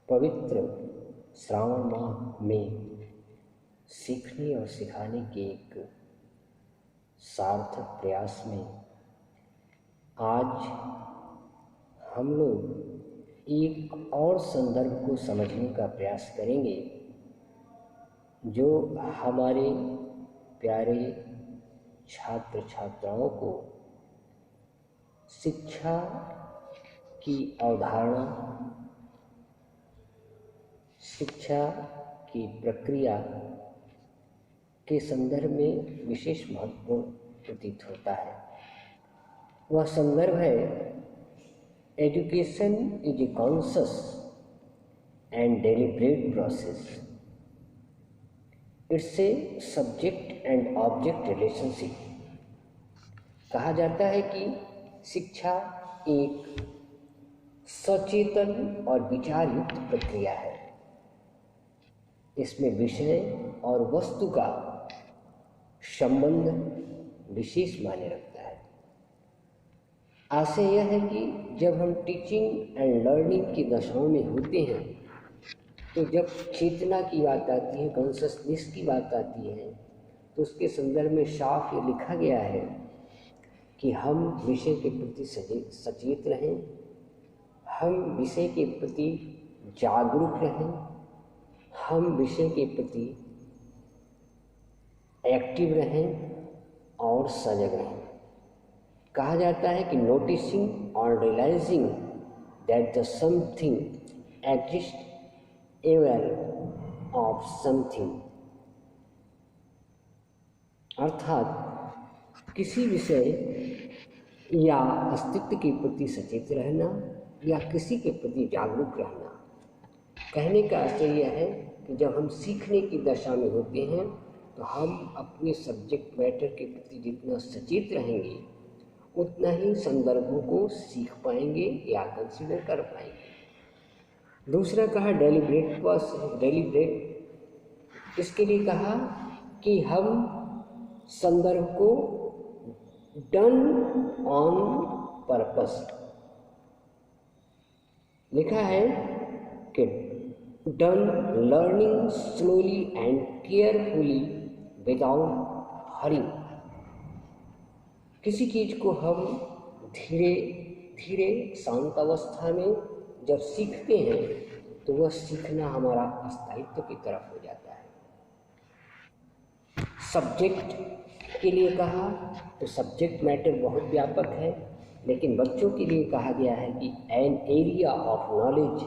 पवित्र श्रावण माह में सीखने और सिखाने के एक सार्थक प्रयास में आज हम लोग एक और संदर्भ को समझने का प्रयास करेंगे जो हमारे प्यारे छात्र छात्राओं को शिक्षा की अवधारणा, शिक्षा की प्रक्रिया के संदर्भ में विशेष महत्वपूर्ण प्रतीत होता है। वह संदर्भ है education is a conscious and deliberate process. It's a subject and object relationship. कहा जाता है कि शिक्षा एक सचेतन और विचार युक्त प्रक्रिया है। इसमें विषय और वस्तु का संबंध विशेष मायने रखता है। आशय यह है कि जब हम टीचिंग एंड लर्निंग की दशाओं में होते हैं तो जब चेतना की बात आती है, कॉन्शसनेस की बात आती है, तो उसके संदर्भ में साफ ये लिखा गया है कि हम विषय के प्रति सचेत रहें, हम विषय के प्रति जागरूक रहें, हम विषय के प्रति एक्टिव रहें और सजग रहें। कहा जाता है कि नोटिसिंग और realising that the something exist aware of something, अर्थात किसी विषय या अस्तित्व के प्रति सचेत रहना या किसी के प्रति जागरूक रहना। कहने का आशय यह है कि जब हम सीखने की दशा में होते हैं तो हम अपने सब्जेक्ट मैटर के प्रति जितना सचेत रहेंगे उतना ही संदर्भों को सीख पाएंगे या कंसीडर कर पाएंगे। दूसरा कहा डेलिब्रेट इसके लिए कहा कि हम संदर्भ को डन ऑन पर्पस, लिखा है कि done learning slowly and carefully without hurry. किसी चीज़ को हम धीरे धीरे शांत अवस्था में जब सीखते हैं तो वह सीखना हमारा स्थायित्व की तरफ हो जाता है। सब्जेक्ट के लिए कहा तो सब्जेक्ट मैटर बहुत व्यापक है, लेकिन बच्चों के लिए कहा गया है कि an area of knowledge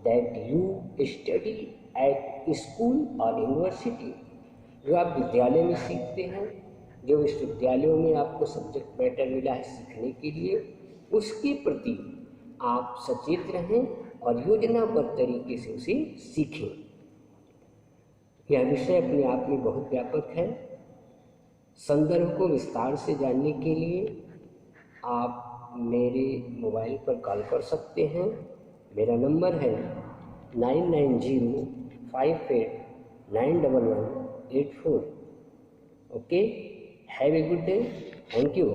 that you study at school और यूनिवर्सिटी। जो आप विद्यालय में सीखते हैं, जो विश्वविद्यालयों में आपको सब्जेक्ट मैटर मिला है सीखने के लिए, उसके प्रति आप सचेत रहें और योजनाबद्ध तरीके से उसे सीखें। यह विषय अपने आप में बहुत व्यापक है। संदर्भ को विस्तार से जानने के लिए आप मेरे मोबाइल पर कॉल कर सकते हैं। मेरा नंबर है 9905891184। Okay, have a good day. Thank you.